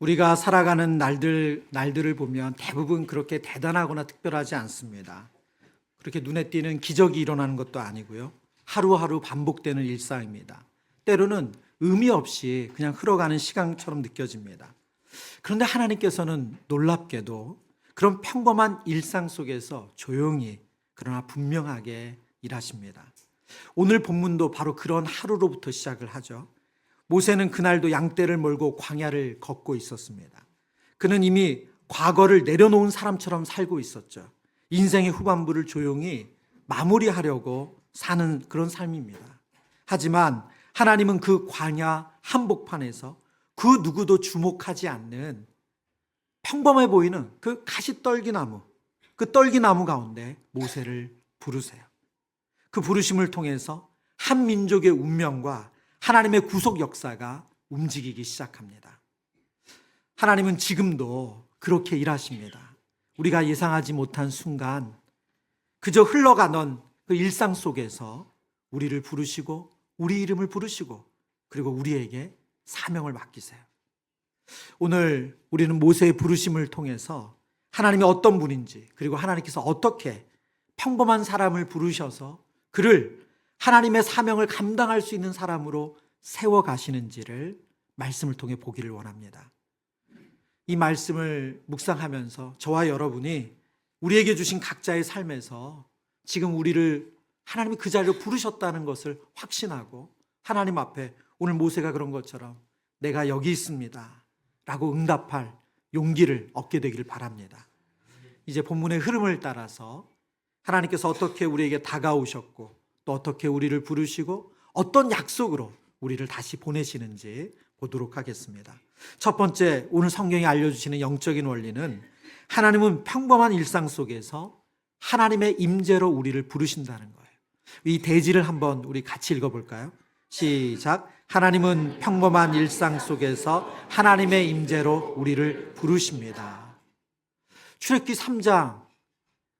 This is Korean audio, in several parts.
우리가 살아가는 날들을 보면 대부분 그렇게 대단하거나 특별하지 않습니다. 그렇게 눈에 띄는 기적이 일어나는 것도 아니고요. 하루하루 반복되는 일상입니다. 때로는 의미 없이 그냥 흘러가는 시간처럼 느껴집니다. 그런데 하나님께서는 놀랍게도 그런 평범한 일상 속에서 조용히 그러나 분명하게 일하십니다. 오늘 본문도 바로 그런 하루로부터 시작을 하죠. 모세는 그날도 양떼를 몰고 광야를 걷고 있었습니다. 그는 이미 과거를 내려놓은 사람처럼 살고 있었죠. 인생의 후반부를 조용히 마무리하려고 사는 그런 삶입니다. 하지만 하나님은 그 광야 한복판에서 그 누구도 주목하지 않는 평범해 보이는 그 가시떨기나무, 그 떨기나무 가운데 모세를 부르세요. 그 부르심을 통해서 한 민족의 운명과 하나님의 구속 역사가 움직이기 시작합니다. 하나님은 지금도 그렇게 일하십니다. 우리가 예상하지 못한 순간 그저 흘러가던 그 일상 속에서 우리를 부르시고 우리 이름을 부르시고 그리고 우리에게 사명을 맡기세요. 오늘 우리는 모세의 부르심을 통해서 하나님이 어떤 분인지 그리고 하나님께서 어떻게 평범한 사람을 부르셔서 그를 하나님의 사명을 감당할 수 있는 사람으로 세워가시는지를 말씀을 통해 보기를 원합니다. 이 말씀을 묵상하면서 저와 여러분이 우리에게 주신 각자의 삶에서 지금 우리를 하나님이 그 자리로 부르셨다는 것을 확신하고 하나님 앞에 오늘 모세가 그런 것처럼 내가 여기 있습니다 라고 응답할 용기를 얻게 되기를 바랍니다. 이제 본문의 흐름을 따라서 하나님께서 어떻게 우리에게 다가오셨고 또 어떻게 우리를 부르시고 어떤 약속으로 우리를 다시 보내시는지 보도록 하겠습니다. 첫 번째, 오늘 성경이 알려주시는 영적인 원리는 하나님은 평범한 일상 속에서 하나님의 임재로 우리를 부르신다는 거예요. 이 대지를 한번 우리 같이 읽어볼까요? 시작. 하나님은 평범한 일상 속에서 하나님의 임재로 우리를 부르십니다. 출애굽기 3장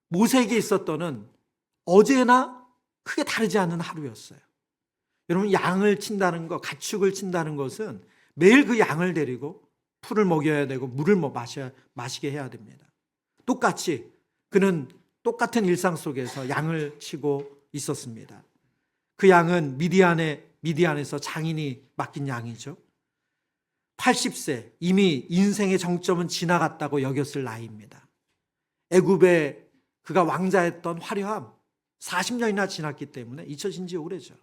모세에게 있었던 어제나 크게 다르지 않은 하루였어요. 여러분, 양을 친다는 것, 가축을 친다는 것은 매일 그 양을 데리고 풀을 먹여야 되고 물을 마시게 해야 됩니다. 똑같이 그는 똑같은 일상 속에서 양을 치고 있었습니다. 그 양은 미디안에서 장인이 맡긴 양이죠. 80세, 이미 인생의 정점은 지나갔다고 여겼을 나이입니다. 애굽에 그가 왕자였던 화려함 40년이나 지났기 때문에 잊혀진 지 오래죠.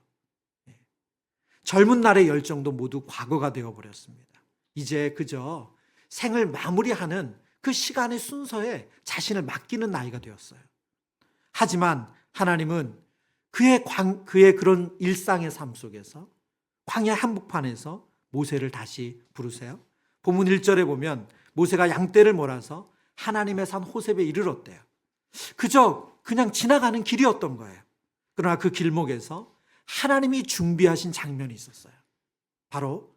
젊은 날의 열정도 모두 과거가 되어버렸습니다. 이제 그저 생을 마무리하는 그 시간의 순서에 자신을 맡기는 나이가 되었어요. 하지만 하나님은 그의 그런 일상의 삶 속에서 광야 한복판에서 모세를 다시 부르세요. 본문 1절에 보면 모세가 양떼를 몰아서 하나님의 산 호렙에 이르렀대요. 그저 그냥 지나가는 길이었던 거예요. 그러나 그 길목에서 하나님이 준비하신 장면이 있었어요. 바로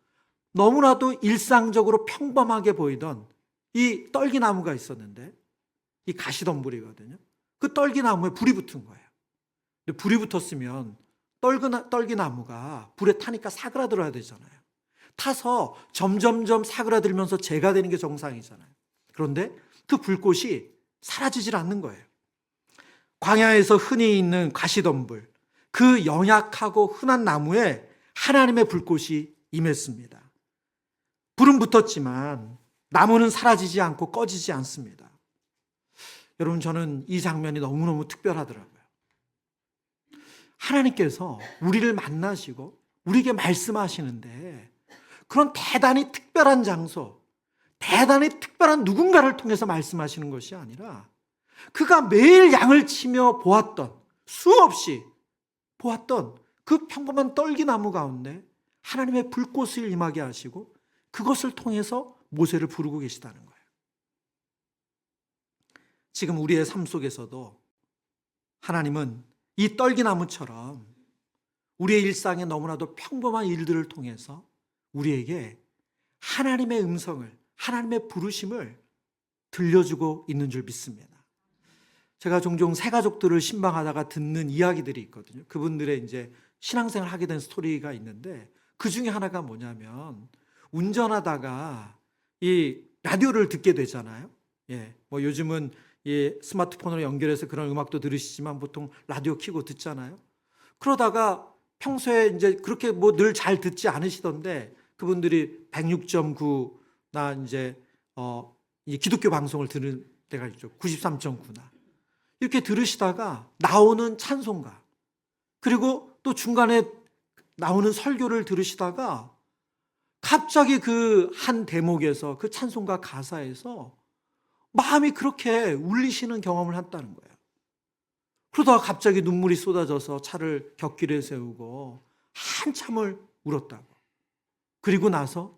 너무나도 일상적으로 평범하게 보이던 이 떨기나무가 있었는데 이 가시덤불이거든요. 그 떨기나무에 불이 붙은 거예요. 근데 불이 붙었으면 떨기나무가 불에 타니까 사그라들어야 되잖아요. 타서 점점점 사그라들면서 재가 되는 게 정상이잖아요. 그런데 그 불꽃이 사라지질 않는 거예요. 광야에서 흔히 있는 가시덤불, 그 연약하고 흔한 나무에 하나님의 불꽃이 임했습니다. 불은 붙었지만 나무는 사라지지 않고 꺼지지 않습니다. 여러분, 저는 이 장면이 너무너무 특별하더라고요. 하나님께서 우리를 만나시고 우리에게 말씀하시는데 그런 대단히 특별한 장소, 대단히 특별한 누군가를 통해서 말씀하시는 것이 아니라 그가 매일 양을 치며 보았던, 수없이 보았던 그 평범한 떨기나무 가운데 하나님의 불꽃을 임하게 하시고 그것을 통해서 모세를 부르고 계시다는 거예요. 지금 우리의 삶 속에서도 하나님은 이 떨기나무처럼 우리의 일상에 너무나도 평범한 일들을 통해서 우리에게 하나님의 음성을, 하나님의 부르심을 들려주고 있는 줄 믿습니다. 제가 종종 새 가족들을 신방하다가 듣는 이야기들이 있거든요. 그분들의 이제 신앙생활 하게 된 스토리가 있는데 그 중에 하나가 뭐냐면 운전하다가 이 라디오를 듣게 되잖아요. 예, 뭐 요즘은 이 스마트폰으로 연결해서 그런 음악도 들으시지만 보통 라디오 켜고 듣잖아요. 그러다가 평소에 이제 그렇게 뭐 늘 잘 듣지 않으시던데 그분들이 106.9나 이제 이 기독교 방송을 들을 때가 있죠. 93.9나 이렇게 들으시다가 나오는 찬송가 그리고 또 중간에 나오는 설교를 들으시다가 갑자기 그 한 대목에서 그 찬송가 가사에서 마음이 그렇게 울리시는 경험을 했다는 거예요. 그러다가 갑자기 눈물이 쏟아져서 차를 곁길에 세우고 한참을 울었다고. 그리고 나서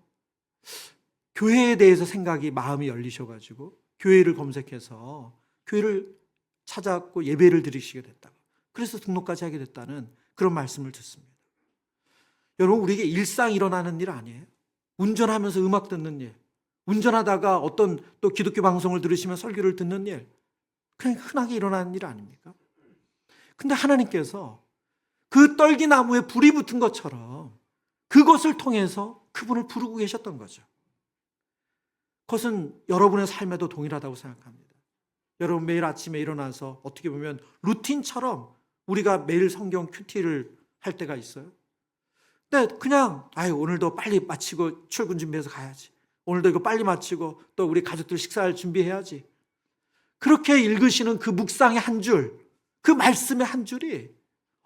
교회에 대해서 생각이 마음이 열리셔가지고 교회를 검색해서 교회를 찾았고 예배를 드리시게 됐다고. 그래서 등록까지 하게 됐다는 그런 말씀을 듣습니다. 여러분, 우리에게 일상 일어나는 일 아니에요? 운전하면서 음악 듣는 일, 운전하다가 어떤 또 기독교 방송을 들으시면 설교를 듣는 일, 그냥 흔하게 일어나는 일 아닙니까? 근데 하나님께서 그 떨기나무에 불이 붙은 것처럼 그것을 통해서 그분을 부르고 계셨던 거죠. 그것은 여러분의 삶에도 동일하다고 생각합니다. 여러분 매일 아침에 일어나서 어떻게 보면 루틴처럼 우리가 매일 성경 큐티를 할 때가 있어요. 근데 그냥 오늘도 빨리 마치고 출근 준비해서 가야지. 오늘도 이거 빨리 마치고 또 우리 가족들 식사할 준비해야지. 그렇게 읽으시는 그 묵상의 한 줄, 그 말씀의 한 줄이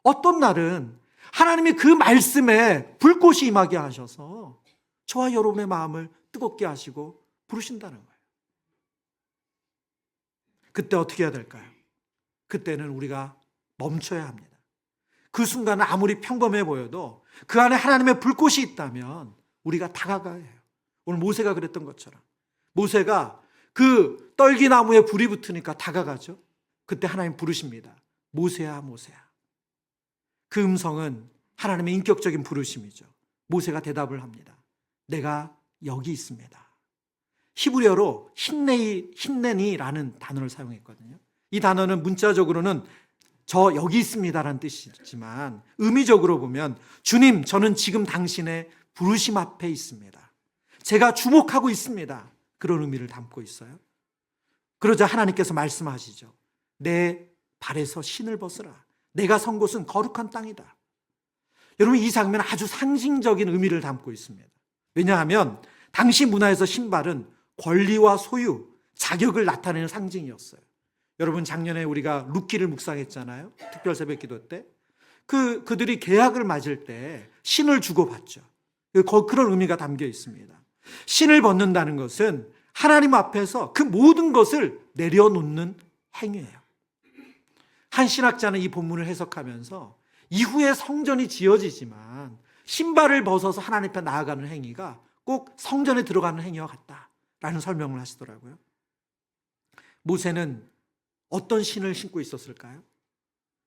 어떤 날은 하나님이 그 말씀에 불꽃이 임하게 하셔서 저와 여러분의 마음을 뜨겁게 하시고 부르신다는 거예요. 그때 어떻게 해야 될까요? 그때는 우리가 멈춰야 합니다. 그 순간은 아무리 평범해 보여도 그 안에 하나님의 불꽃이 있다면 우리가 다가가야 해요. 오늘 모세가 그랬던 것처럼 모세가 그 떨기나무에 불이 붙으니까 다가가죠. 그때 하나님 부르십니다. 모세야, 모세야. 그 음성은 하나님의 인격적인 부르심이죠. 모세가 대답을 합니다. 내가 여기 있습니다. 히브리어로 힌네니라는 단어를 사용했거든요. 이 단어는 문자적으로는 저 여기 있습니다라는 뜻이지만 의미적으로 보면 주님, 저는 지금 당신의 부르심 앞에 있습니다. 제가 주목하고 있습니다. 그런 의미를 담고 있어요. 그러자 하나님께서 말씀하시죠. 내 발에서 신을 벗으라. 내가 선 곳은 거룩한 땅이다. 여러분, 이 장면은 아주 상징적인 의미를 담고 있습니다. 왜냐하면 당시 문화에서 신발은 권리와 소유, 자격을 나타내는 상징이었어요. 여러분, 작년에 우리가 룻기를 묵상했잖아요. 특별 새벽 기도 때. 그들이 계약을 맺을 때 신을 주고받죠. 그런 의미가 담겨 있습니다. 신을 벗는다는 것은 하나님 앞에서 그 모든 것을 내려놓는 행위예요. 한 신학자는 이 본문을 해석하면서 이후에 성전이 지어지지만 신발을 벗어서 하나님 앞에 나아가는 행위가 꼭 성전에 들어가는 행위와 같다라는 설명을 하시더라고요. 모세는 어떤 신을 신고 있었을까요?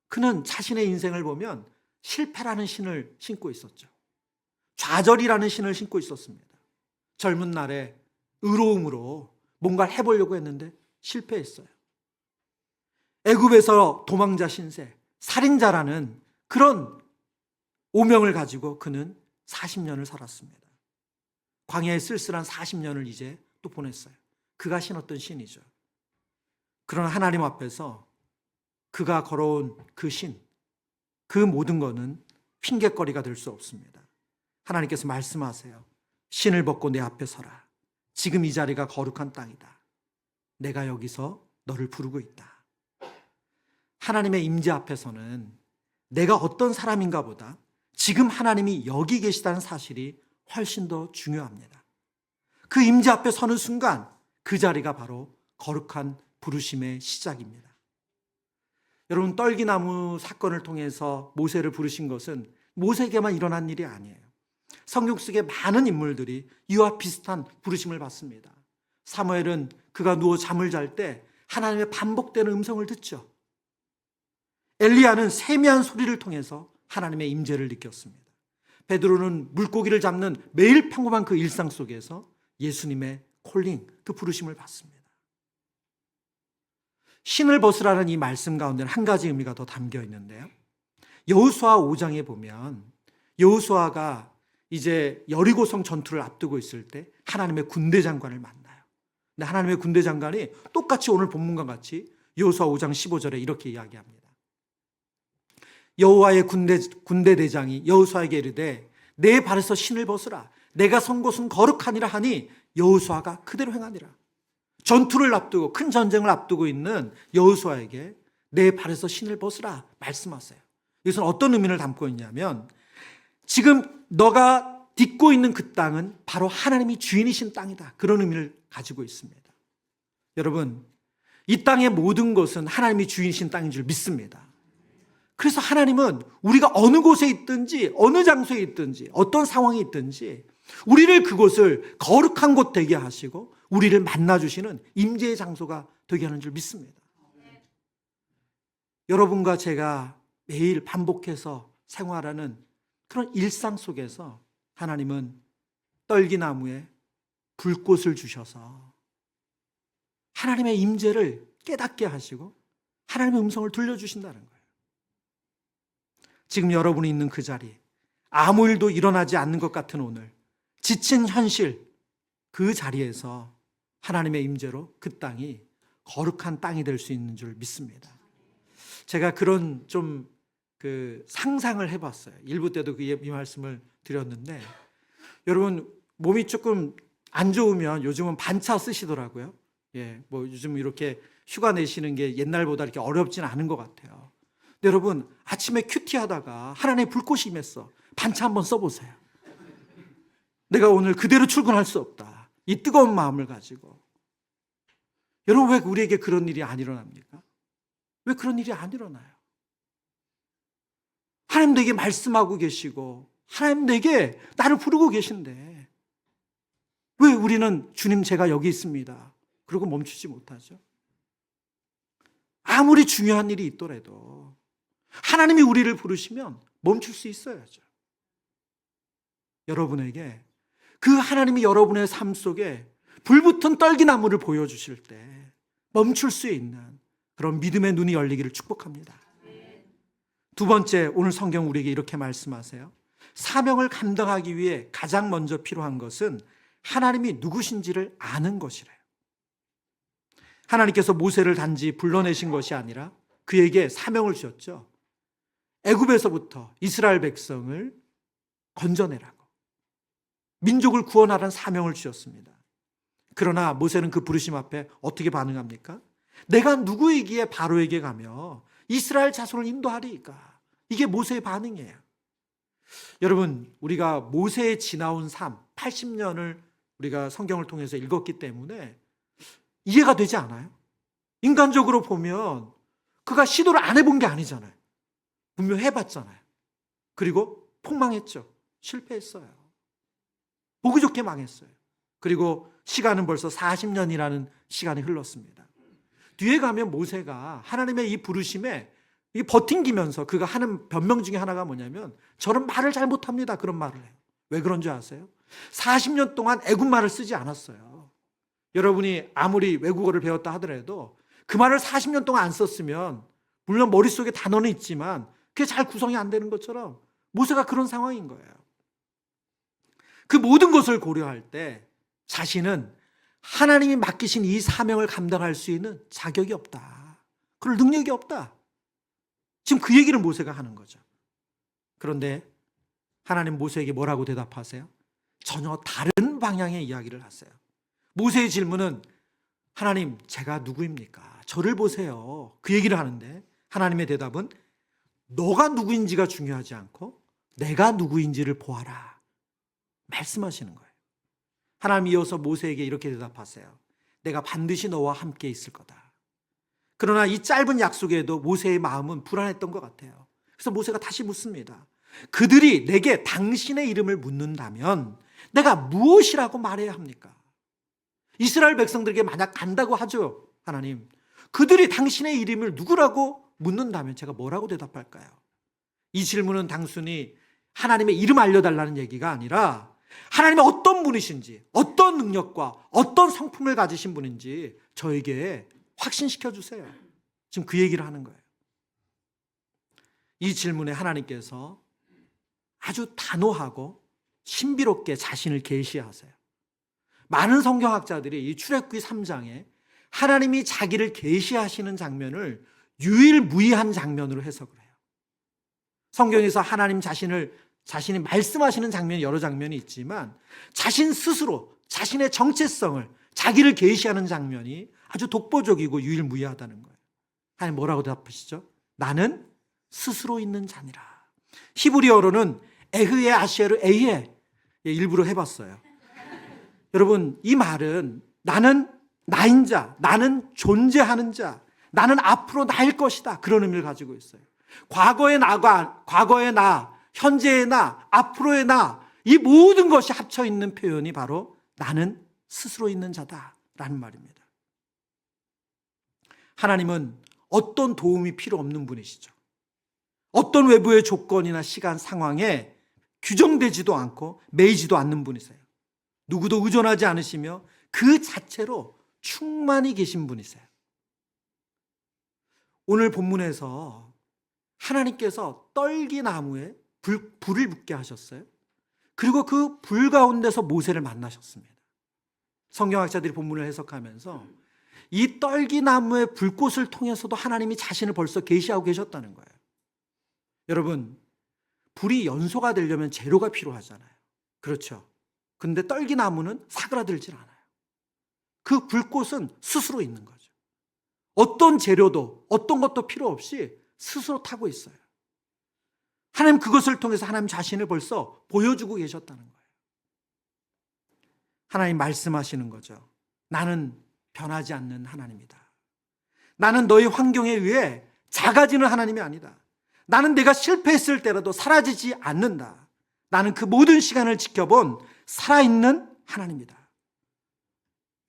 그는 자신의 인생을 보면 실패라는 신을 신고 있었죠. 좌절이라는 신을 신고 있었습니다. 젊은 날에 의로움으로 뭔가를 해보려고 했는데 실패했어요. 애굽에서 도망자 신세, 살인자라는 그런 오명을 가지고 그는 40년을 살았습니다. 광야에 쓸쓸한 40년을 이제 또 보냈어요. 그가 신었던 신이죠. 그러나 하나님 앞에서 그가 걸어온 그 신, 그 모든 것은 핑곗거리가 될 수 없습니다. 하나님께서 말씀하세요. 신을 벗고 내 앞에 서라. 지금 이 자리가 거룩한 땅이다. 내가 여기서 너를 부르고 있다. 하나님의 임재 앞에서는 내가 어떤 사람인가 보다 지금 하나님이 여기 계시다는 사실이 훨씬 더 중요합니다. 그 임재 앞에 서는 순간 그 자리가 바로 거룩한 부르심의 시작입니다. 여러분, 떨기나무 사건을 통해서 모세를 부르신 것은 모세에게만 일어난 일이 아니에요. 성경 속의 많은 인물들이 이와 비슷한 부르심을 받습니다. 사무엘은 그가 누워 잠을 잘 때 하나님의 반복되는 음성을 듣죠. 엘리야는 세미한 소리를 통해서 하나님의 임재를 느꼈습니다. 베드로는 물고기를 잡는 매일 평범한 그 일상 속에서 예수님의 콜링, 그 부르심을 받습니다. 신을 벗으라는 이 말씀 가운데는 한 가지 의미가 더 담겨 있는데요. 여호수아 5장에 보면 여호수아가 이제 여리고성 전투를 앞두고 있을 때 하나님의 군대 장관을 만나요. 근데 하나님의 군대 장관이 똑같이 오늘 본문과 같이 여호수아 5장 15절에 이렇게 이야기합니다. 여호와의 군대 대장이 여호수아에게 이르되 내 발에서 신을 벗으라. 내가 선 곳은 거룩하니라 하니 여호수아가 그대로 행하니라. 전투를 앞두고 큰 전쟁을 앞두고 있는 여호수아에게 내 발에서 신을 벗으라 말씀하세요. 이것은 어떤 의미를 담고 있냐면 지금 너가 딛고 있는 그 땅은 바로 하나님이 주인이신 땅이다. 그런 의미를 가지고 있습니다. 여러분, 이 땅의 모든 것은 하나님이 주인이신 땅인 줄 믿습니다. 그래서 하나님은 우리가 어느 곳에 있든지 어느 장소에 있든지 어떤 상황에 있든지 우리를 그곳을 거룩한 곳 되게 하시고 우리를 만나주시는 임재의 장소가 되게 하는 줄 믿습니다. 여러분과 제가 매일 반복해서 생활하는 그런 일상 속에서 하나님은 떨기나무에 불꽃을 주셔서 하나님의 임재를 깨닫게 하시고 하나님의 음성을 들려주신다는 거예요. 지금 여러분이 있는 그 자리, 아무 일도 일어나지 않는 것 같은 오늘, 지친 현실, 그 자리에서 하나님의 임재로 그 땅이 거룩한 땅이 될 수 있는 줄 믿습니다. 제가 그런 좀 상상을 해봤어요. 일부 때도 이 말씀을 드렸는데, 여러분 몸이 조금 안 좋으면 요즘은 반차 쓰시더라고요. 뭐 요즘 이렇게 휴가 내시는 게 옛날보다 이렇게 어렵진 않은 것 같아요. 근데 여러분 아침에 큐티하다가 하나님의 불꽃이 임했어. 반차 한번 써보세요. 내가 오늘 그대로 출근할 수 없다. 이 뜨거운 마음을 가지고. 여러분 왜 우리에게 그런 일이 안 일어납니까? 왜 그런 일이 안 일어나요? 하나님 내게 말씀하고 계시고 하나님 내게 나를 부르고 계신데 왜 우리는 주님 제가 여기 있습니다. 그러고 멈추지 못하죠? 아무리 중요한 일이 있더라도 하나님이 우리를 부르시면 멈출 수 있어야죠. 여러분에게 그 하나님이 여러분의 삶 속에 불붙은 떨기나무를 보여주실 때 멈출 수 있는 그런 믿음의 눈이 열리기를 축복합니다. 두 번째, 오늘 성경 우리에게 이렇게 말씀하세요. 사명을 감당하기 위해 가장 먼저 필요한 것은 하나님이 누구신지를 아는 것이래요. 하나님께서 모세를 단지 불러내신 것이 아니라 그에게 사명을 주셨죠. 애굽에서부터 이스라엘 백성을 건져내라고, 민족을 구원하라는 사명을 주셨습니다. 그러나 모세는 그 부르심 앞에 어떻게 반응합니까? 내가 누구이기에 바로에게 가며 이스라엘 자손을 인도하리이까. 이게 모세의 반응이에요. 여러분, 우리가 모세의 지나온 삶 80년을 우리가 성경을 통해서 읽었기 때문에 이해가 되지 않아요? 인간적으로 보면 그가 시도를 안 해본 게 아니잖아요. 분명 해봤잖아요. 그리고 폭망했죠. 실패했어요. 보기 좋게 망했어요. 그리고 시간은 벌써 40년이라는 시간이 흘렀습니다. 뒤에 가면 모세가 하나님의 이 부르심에 버팅기면서 그가 하는 변명 중에 하나가 뭐냐면 저는 말을 잘 못합니다. 그런 말을 해요. 왜 그런 줄 아세요? 40년 동안 애국말을 쓰지 않았어요. 여러분이 아무리 외국어를 배웠다 하더라도 그 말을 40년 동안 안 썼으면 물론 머릿속에 단어는 있지만 그게 잘 구성이 안 되는 것처럼 모세가 그런 상황인 거예요. 그 모든 것을 고려할 때 자신은 하나님이 맡기신 이 사명을 감당할 수 있는 자격이 없다. 그럴 능력이 없다. 지금 그 얘기를 모세가 하는 거죠. 그런데 하나님 모세에게 뭐라고 대답하세요? 전혀 다른 방향의 이야기를 하세요. 모세의 질문은 하나님 제가 누구입니까? 저를 보세요. 그 얘기를 하는데 하나님의 대답은 너가 누구인지가 중요하지 않고 내가 누구인지를 보아라. 말씀하시는 거예요. 하나님 이어서 모세에게 이렇게 대답하세요. 내가 반드시 너와 함께 있을 거다. 그러나 이 짧은 약속에도 모세의 마음은 불안했던 것 같아요. 그래서 모세가 다시 묻습니다. 그들이 내게 당신의 이름을 묻는다면 내가 무엇이라고 말해야 합니까? 이스라엘 백성들에게 만약 간다고 하죠. 하나님, 그들이 당신의 이름을 누구라고 묻는다면 제가 뭐라고 대답할까요? 이 질문은 단순히 하나님의 이름 알려달라는 얘기가 아니라 하나님이 어떤 분이신지, 어떤 능력과 어떤 성품을 가지신 분인지 저에게 확신시켜 주세요. 지금 그 얘기를 하는 거예요. 이 질문에 하나님께서 아주 단호하고 신비롭게 자신을 계시하세요. 많은 성경학자들이 이 출애굽기 3장에 하나님이 자기를 계시하시는 장면을 유일무이한 장면으로 해석을 해요. 성경에서 하나님 자신이 말씀하시는 장면이 여러 장면이 있지만 자신 스스로 자신의 정체성을 자기를 계시하는 장면이 아주 독보적이고 유일무이하다는 거예요. 하나님 뭐라고 대답하시죠? 나는 스스로 있는 자니라. 히브리어로는 에흐에 아시에르 에이에 일부러 해봤어요. 여러분, 이 말은 나는 나인 자, 나는 존재하는 자, 나는 앞으로 나일 것이다, 그런 의미를 가지고 있어요. 과거의 나, 현재의 나, 앞으로의 나, 이 모든 것이 합쳐 있는 표현이 바로 나는 스스로 있는 자다라는 말입니다. 하나님은 어떤 도움이 필요 없는 분이시죠. 어떤 외부의 조건이나 시간, 상황에 규정되지도 않고 매이지도 않는 분이세요. 누구도 의존하지 않으시며 그 자체로 충만히 계신 분이세요. 오늘 본문에서 하나님께서 떨기나무에 불을 붙게 하셨어요. 그리고 그 불 가운데서 모세를 만나셨습니다. 성경학자들이 본문을 해석하면서 이 떨기나무의 불꽃을 통해서도 하나님이 자신을 벌써 계시하고 계셨다는 거예요. 여러분, 불이 연소가 되려면 재료가 필요하잖아요. 그렇죠? 근데 떨기나무는 사그라들질 않아요. 그 불꽃은 스스로 있는 거죠. 어떤 재료도 어떤 것도 필요 없이 스스로 타고 있어요. 하나님 그것을 통해서 하나님 자신을 벌써 보여주고 계셨다는 거예요. 하나님 말씀하시는 거죠. 나는 변하지 않는 하나님이다. 나는 너희 환경에 의해 작아지는 하나님이 아니다. 나는 내가 실패했을 때라도 사라지지 않는다. 나는 그 모든 시간을 지켜본 살아있는 하나님이다.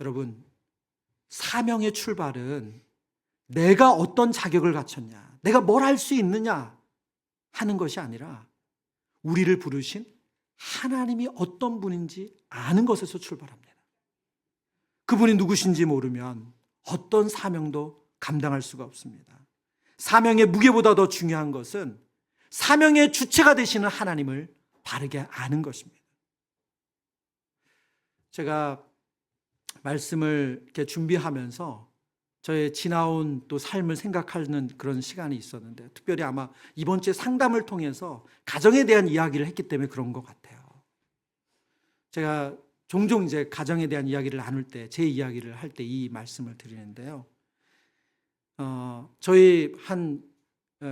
여러분, 사명의 출발은 내가 어떤 자격을 갖췄냐, 내가 뭘 할 수 있느냐 하는 것이 아니라 우리를 부르신 하나님이 어떤 분인지 아는 것에서 출발합니다. 그분이 누구신지 모르면 어떤 사명도 감당할 수가 없습니다. 사명의 무게보다 더 중요한 것은 사명의 주체가 되시는 하나님을 바르게 아는 것입니다. 제가 말씀을 이렇게 준비하면서 저의 지나온 또 삶을 생각하는 그런 시간이 있었는데, 특별히 아마 이번 주에 상담을 통해서 가정에 대한 이야기를 했기 때문에 그런 것 같아요. 제가 종종 이제 가정에 대한 이야기를 나눌 때, 제 이야기를 할 때 이 말씀을 드리는데요. 저희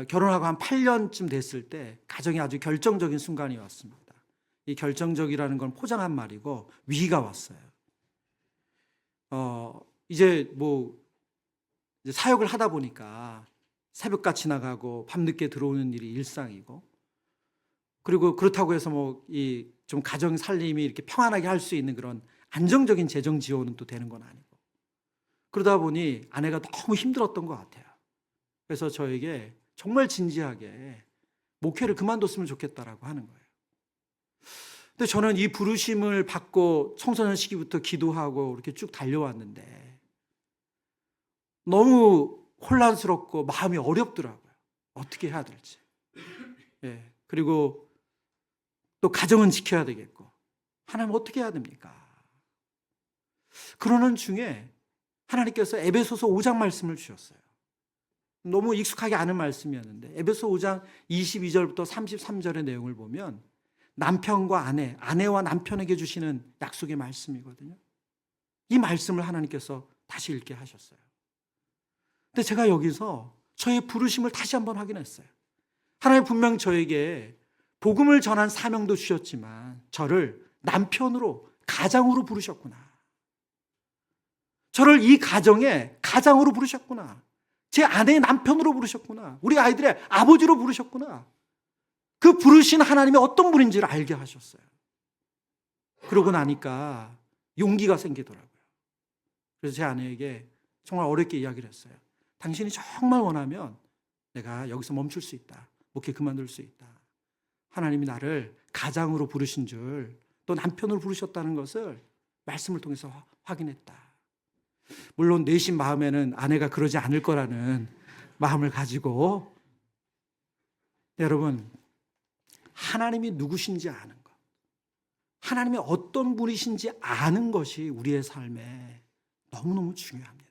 결혼하고 한 8년쯤 됐을 때 가정에 아주 결정적인 순간이 왔습니다. 이 결정적이라는 건 포장한 말이고 위기가 왔어요. 이제 사역을 하다 보니까 새벽같이 나가고 밤늦게 들어오는 일이 일상이고, 그리고 그렇다고 해서 좀 가정 살림이 이렇게 평안하게 할 수 있는 그런 안정적인 재정 지원은 또 되는 건 아니고, 그러다 보니 아내가 너무 힘들었던 것 같아요. 그래서 저에게 정말 진지하게 목회를 그만뒀으면 좋겠다라고 하는 거예요. 근데 저는 이 부르심을 받고 청소년 시기부터 기도하고 이렇게 쭉 달려왔는데 너무 혼란스럽고 마음이 어렵더라고요. 어떻게 해야 될지. 그리고 또 가정은 지켜야 되겠고, 하나님 어떻게 해야 됩니까? 그러는 중에 하나님께서 에베소서 5장 말씀을 주셨어요. 너무 익숙하게 아는 말씀이었는데 에베소 5장 22절부터 33절의 내용을 보면 남편과 아내와 남편에게 주시는 약속의 말씀이거든요. 이 말씀을 하나님께서 다시 읽게 하셨어요. 근데 제가 여기서 저의 부르심을 다시 한번 확인했어요. 하나님 분명 저에게 복음을 전한 사명도 주셨지만 저를 남편으로, 가장으로 부르셨구나. 저를 이 가정의 가장으로 부르셨구나. 제 아내의 남편으로 부르셨구나. 우리 아이들의 아버지로 부르셨구나. 그 부르신 하나님이 어떤 분인지를 알게 하셨어요. 그러고 나니까 용기가 생기더라고요. 그래서 제 아내에게 정말 어렵게 이야기를 했어요. 당신이 정말 원하면 내가 여기서 멈출 수 있다. 목회 그만둘 수 있다. 하나님이 나를 가장으로 부르신 줄, 또 남편으로 부르셨다는 것을 말씀을 통해서 확인했다. 물론 내심 마음에는 아내가 그러지 않을 거라는 마음을 가지고, 여러분, 하나님이 누구신지 아는 것, 하나님이 어떤 분이신지 아는 것이 우리의 삶에 너무너무 중요합니다.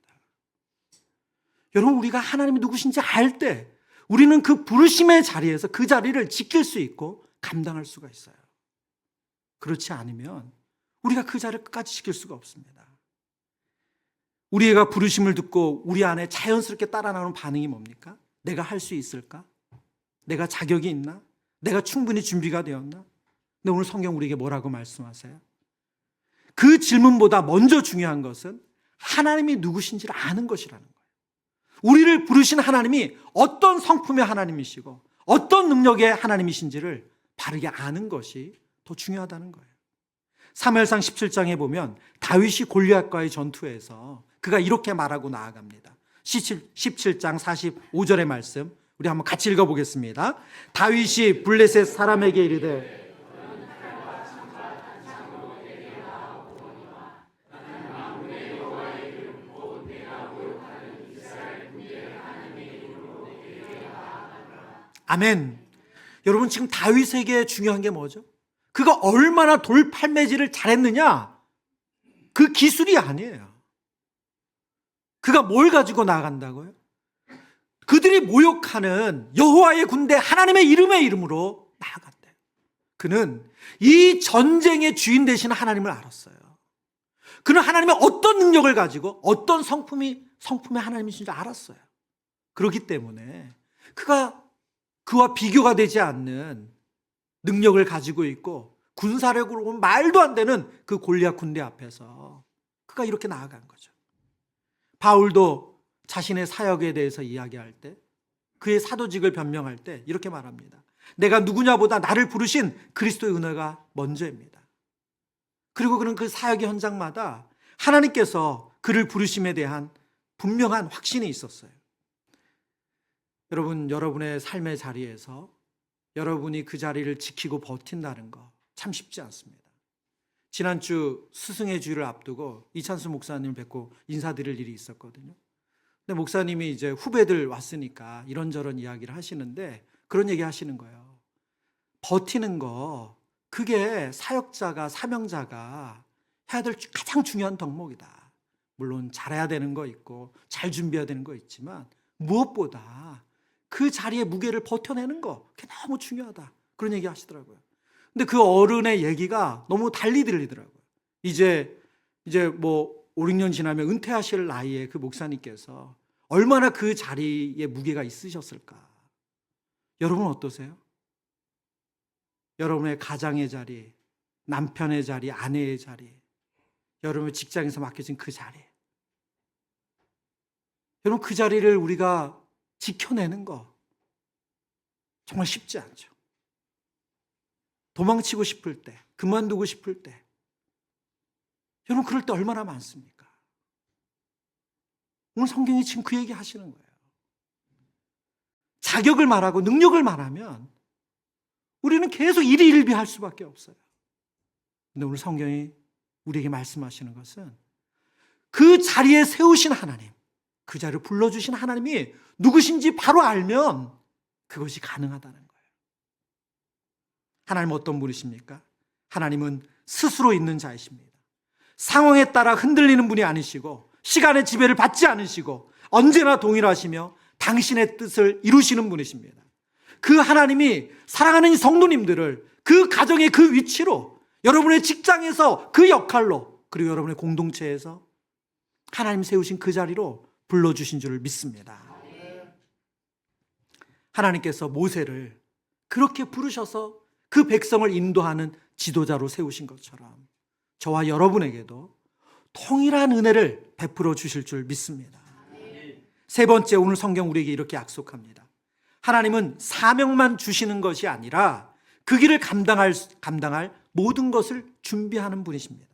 여러분, 우리가 하나님이 누구신지 알 때 우리는 그 부르심의 자리에서 그 자리를 지킬 수 있고 감당할 수가 있어요. 그렇지 않으면 우리가 그 자리를 끝까지 지킬 수가 없습니다. 우리가 부르심을 듣고 우리 안에 자연스럽게 따라 나오는 반응이 뭡니까? 내가 할 수 있을까? 내가 자격이 있나? 내가 충분히 준비가 되었나? 근데 오늘 성경 우리에게 뭐라고 말씀하세요? 그 질문보다 먼저 중요한 것은 하나님이 누구신지를 아는 것이라는 거예요. 우리를 부르신 하나님이 어떤 성품의 하나님이시고 어떤 능력의 하나님이신지를 바르게 아는 것이 더 중요하다는 거예요. 사무엘상 17장에 보면 다윗이 골리앗과의 전투에서 그가 이렇게 말하고 나아갑니다. 17장 45절의 말씀 우리 한번 같이 읽어보겠습니다. 다윗이 블레셋 사람에게 이르되 아멘. 여러분, 지금 다윗에게 중요한 게 뭐죠? 그가 얼마나 돌팔매질을 잘했느냐? 그 기술이 아니에요. 그가 뭘 가지고 나아간다고요? 그들이 모욕하는 여호와의 군대 하나님의 이름의 이름으로 나아갔대요. 그는 이 전쟁의 주인 되신 하나님을 알았어요. 그는 하나님의 어떤 능력을 가지고 어떤 성품의 하나님이신지 알았어요. 그렇기 때문에 그와 비교가 되지 않는 능력을 가지고 있고 군사력으로 보면 말도 안 되는 그 골리앗 군대 앞에서 그가 이렇게 나아간 거죠. 바울도 자신의 사역에 대해서 이야기할 때 그의 사도직을 변명할 때 이렇게 말합니다. 내가 누구냐보다 나를 부르신 그리스도의 은혜가 먼저입니다. 그리고 그는 그 사역의 현장마다 하나님께서 그를 부르심에 대한 분명한 확신이 있었어요. 여러분, 여러분의 삶의 자리에서 여러분이 그 자리를 지키고 버틴다는 거 참 쉽지 않습니다. 지난주 스승의 주일을 앞두고 이찬수 목사님을 뵙고 인사드릴 일이 있었거든요. 근데 목사님이 이제 후배들 왔으니까 이런저런 이야기를 하시는데 그런 얘기 하시는 거예요. 버티는 거, 그게 사역자가, 사명자가 해야 될 가장 중요한 덕목이다. 물론 잘해야 되는 거 있고 잘 준비해야 되는 거 있지만 무엇보다 그 자리의 무게를 버텨내는 거, 그게 너무 중요하다. 그런 얘기 하시더라고요. 근데 그 어른의 얘기가 너무 달리 들리더라고요. 이제 뭐 5, 6년 지나면 은퇴하실 나이에 그 목사님께서 얼마나 그 자리에 무게가 있으셨을까. 여러분 어떠세요? 여러분의 가장의 자리, 남편의 자리, 아내의 자리, 여러분의 직장에서 맡겨진 그 자리, 여러분 그 자리를 우리가 지켜내는 거 정말 쉽지 않죠. 도망치고 싶을 때, 그만두고 싶을 때, 여러분 그럴 때 얼마나 많습니까? 오늘 성경이 지금 그 얘기 하시는 거예요. 자격을 말하고 능력을 말하면 우리는 계속 일희일비할 수밖에 없어요. 근데 오늘 성경이 우리에게 말씀하시는 것은 그 자리에 세우신 하나님, 그 자리를 불러주신 하나님이 누구신지 바로 알면 그것이 가능하다는 거예요. 하나님은 어떤 분이십니까? 하나님은 스스로 있는 자이십니다. 상황에 따라 흔들리는 분이 아니시고 시간의 지배를 받지 않으시고 언제나 동일하시며 당신의 뜻을 이루시는 분이십니다. 그 하나님이 사랑하는 성도님들을 그 가정의 그 위치로, 여러분의 직장에서 그 역할로, 그리고 여러분의 공동체에서 하나님 세우신 그 자리로 불러주신 줄을 믿습니다. 하나님께서 모세를 그렇게 부르셔서 그 백성을 인도하는 지도자로 세우신 것처럼 저와 여러분에게도 통일한 은혜를 베풀어 주실 줄 믿습니다. 세 번째, 오늘 성경 우리에게 이렇게 약속합니다. 하나님은 사명만 주시는 것이 아니라 그 길을 감당할 모든 것을 준비하는 분이십니다.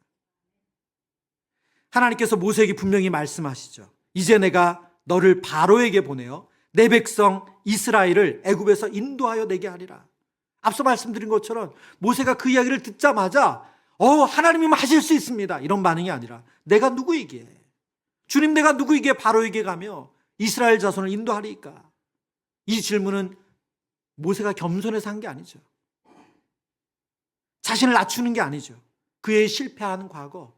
하나님께서 모세에게 분명히 말씀하시죠. 이제 내가 너를 바로에게 보내어 내 백성 이스라엘을 애굽에서 인도하여 내게 하리라. 앞서 말씀드린 것처럼 모세가 그 이야기를 듣자마자 하나님이면 하실 수 있습니다, 이런 반응이 아니라 내가 누구이기에, 주님 내가 누구이기에 바로에게 가며 이스라엘 자손을 인도하리까? 이 질문은 모세가 겸손해서 한 게 아니죠. 자신을 낮추는 게 아니죠. 그의 실패한 과거,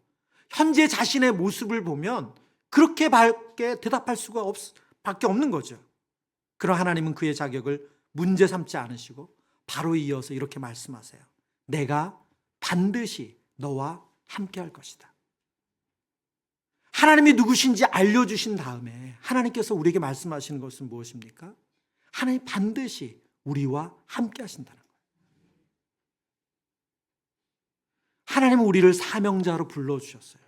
현재 자신의 모습을 보면 그렇게 밝게 대답할 수가 밖에 없는 거죠. 그러나 하나님은 그의 자격을 문제 삼지 않으시고 바로 이어서 이렇게 말씀하세요. 내가 반드시 너와 함께 할 것이다. 하나님이 누구신지 알려주신 다음에 하나님께서 우리에게 말씀하시는 것은 무엇입니까? 하나님 반드시 우리와 함께 하신다는 거예요. 하나님은 우리를 사명자로 불러주셨어요.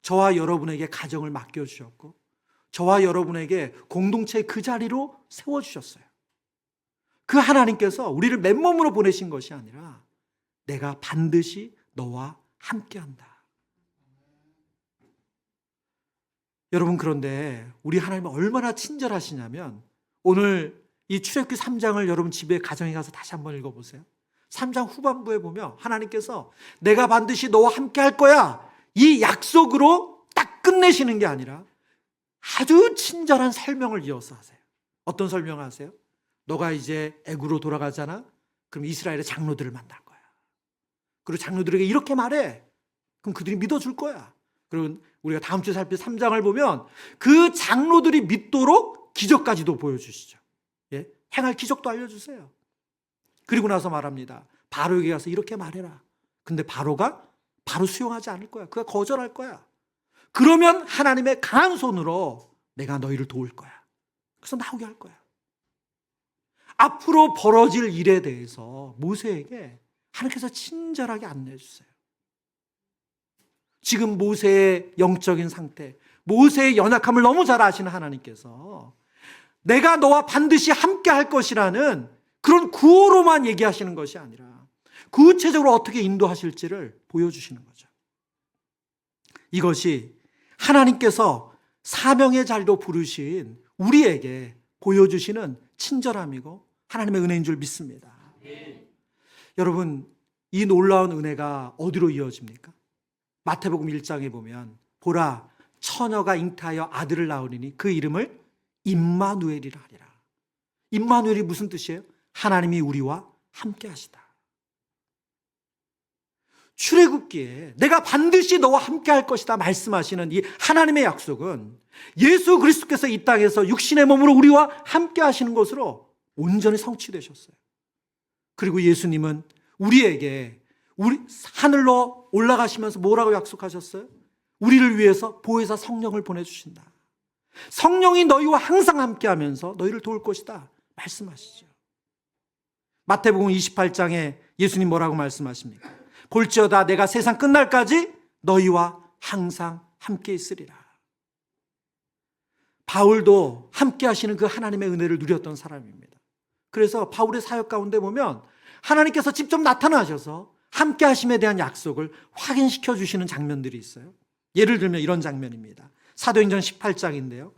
저와 여러분에게 가정을 맡겨주셨고 저와 여러분에게 공동체의 그 자리로 세워주셨어요. 그 하나님께서 우리를 맨몸으로 보내신 것이 아니라 내가 반드시 너와 함께한다. 여러분, 그런데 우리 하나님은 얼마나 친절하시냐면 오늘 이 출애굽기 3장을 여러분 집에 가정에 가서 다시 한번 읽어보세요. 3장 후반부에 보면 하나님께서 내가 반드시 너와 함께 할 거야, 이 약속으로 딱 끝내시는 게 아니라 아주 친절한 설명을 이어서 하세요. 어떤 설명을 하세요? 너가 이제 애굽으로 돌아가잖아. 그럼 이스라엘의 장로들을 만날 거야. 그리고 장로들에게 이렇게 말해. 그럼 그들이 믿어줄 거야. 그리고 우리가 다음 주에 살필 3장을 보면 그 장로들이 믿도록 기적까지도 보여주시죠. 예? 행할 기적도 알려주세요. 그리고 나서 말합니다. 바로에게 가서 이렇게 말해라. 근데 바로가 바로 수용하지 않을 거야. 그가 거절할 거야. 그러면 하나님의 강한 손으로 내가 너희를 도울 거야. 그래서 나오게 할 거야. 앞으로 벌어질 일에 대해서 모세에게 하나님께서 친절하게 안내해 주세요. 지금 모세의 영적인 상태, 모세의 연약함을 너무 잘 아시는 하나님께서 내가 너와 반드시 함께 할 것이라는 그런 구호로만 얘기하시는 것이 아니라 구체적으로 어떻게 인도하실지를 보여주시는 거죠. 이것이 하나님께서 사명의 자리로 부르신 우리에게 보여주시는 친절함이고 하나님의 은혜인 줄 믿습니다. 여러분, 이 놀라운 은혜가 어디로 이어집니까? 마태복음 1장에 보면 보라, 처녀가 잉태하여 아들을 낳으리니 그 이름을 임마누엘이라 하리라. 임마누엘이 무슨 뜻이에요? 하나님이 우리와 함께 하시다. 출애굽기에 내가 반드시 너와 함께 할 것이다 말씀하시는 이 하나님의 약속은 예수 그리스도께서 이 땅에서 육신의 몸으로 우리와 함께 하시는 것으로 온전히 성취되셨어요. 그리고 예수님은 우리에게 하늘로 올라가시면서 뭐라고 약속하셨어요? 우리를 위해서 보혜사 성령을 보내주신다. 성령이 너희와 항상 함께하면서 너희를 도울 것이다 말씀하시죠. 마태복음 28장에 예수님 뭐라고 말씀하십니까? 볼지어다 내가 세상 끝날까지 너희와 항상 함께 있으리라. 바울도 함께 하시는 그 하나님의 은혜를 누렸던 사람입니다. 그래서 바울의 사역 가운데 보면 하나님께서 직접 나타나셔서 함께 하심에 대한 약속을 확인시켜 주시는 장면들이 있어요. 예를 들면 이런 장면입니다. 사도행전 18장인데요.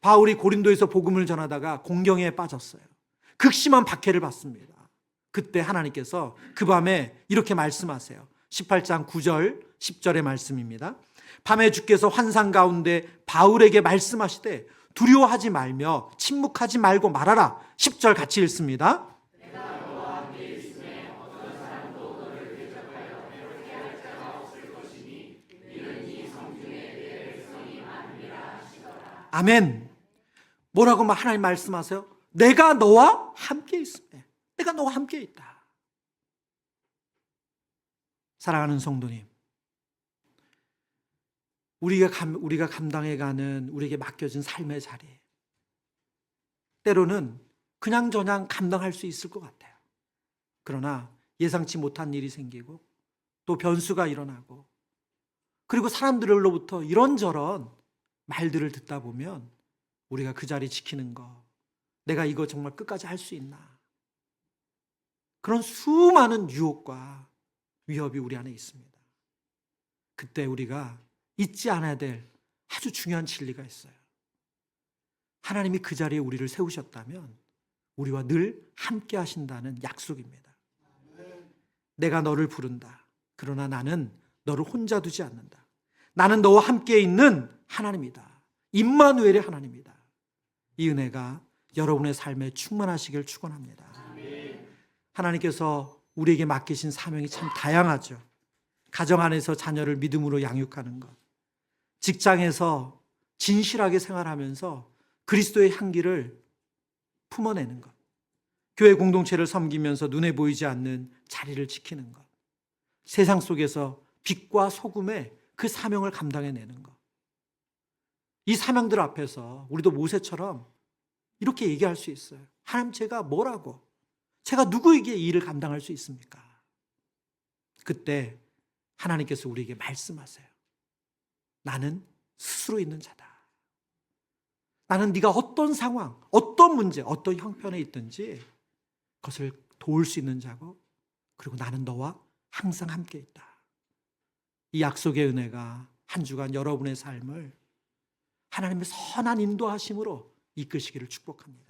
바울이 고린도에서 복음을 전하다가 공경에 빠졌어요. 극심한 박해를 받습니다. 그때 하나님께서 그 밤에 이렇게 말씀하세요. 18장 9절 10절의 말씀입니다. 밤에 주께서 환상 가운데 바울에게 말씀하시되 두려워하지 말며 침묵하지 말고 말하라. 10절 같이 읽습니다. 아멘. 뭐라고 하나님 말씀하세요? 내가 너와 함께 있으며 내가 너와 함께 있다. 사랑하는 성도님, 우리가 감당해가는 우리에게 맡겨진 삶의 자리, 때로는 그냥저냥 감당할 수 있을 것 같아요. 그러나 예상치 못한 일이 생기고 또 변수가 일어나고 그리고 사람들로부터 이런저런 말들을 듣다 보면 우리가 그 자리 지키는 거, 내가 이거 정말 끝까지 할 수 있나, 그런 수많은 유혹과 위협이 우리 안에 있습니다. 그때 우리가 잊지 않아야 될 아주 중요한 진리가 있어요. 하나님이 그 자리에 우리를 세우셨다면 우리와 늘 함께 하신다는 약속입니다. 내가 너를 부른다. 그러나 나는 너를 혼자 두지 않는다. 나는 너와 함께 있는 하나님이다. 임마누엘의 하나님이다. 이 은혜가 여러분의 삶에 충만하시길 축원합니다. 하나님께서 우리에게 맡기신 사명이 참 다양하죠. 가정 안에서 자녀를 믿음으로 양육하는 것, 직장에서 진실하게 생활하면서 그리스도의 향기를 품어내는 것, 교회 공동체를 섬기면서 눈에 보이지 않는 자리를 지키는 것, 세상 속에서 빛과 소금의 그 사명을 감당해내는 것. 이 사명들 앞에서 우리도 모세처럼 이렇게 얘기할 수 있어요. 하나님, 제가 뭐라고? 제가 누구에게 이 일을 감당할 수 있습니까? 그때 하나님께서 우리에게 말씀하세요. 나는 스스로 있는 자다. 나는 네가 어떤 상황, 어떤 문제, 어떤 형편에 있든지 그것을 도울 수 있는 자고, 그리고 나는 너와 항상 함께 있다. 이 약속의 은혜가 한 주간 여러분의 삶을 하나님의 선한 인도하심으로 이끄시기를 축복합니다.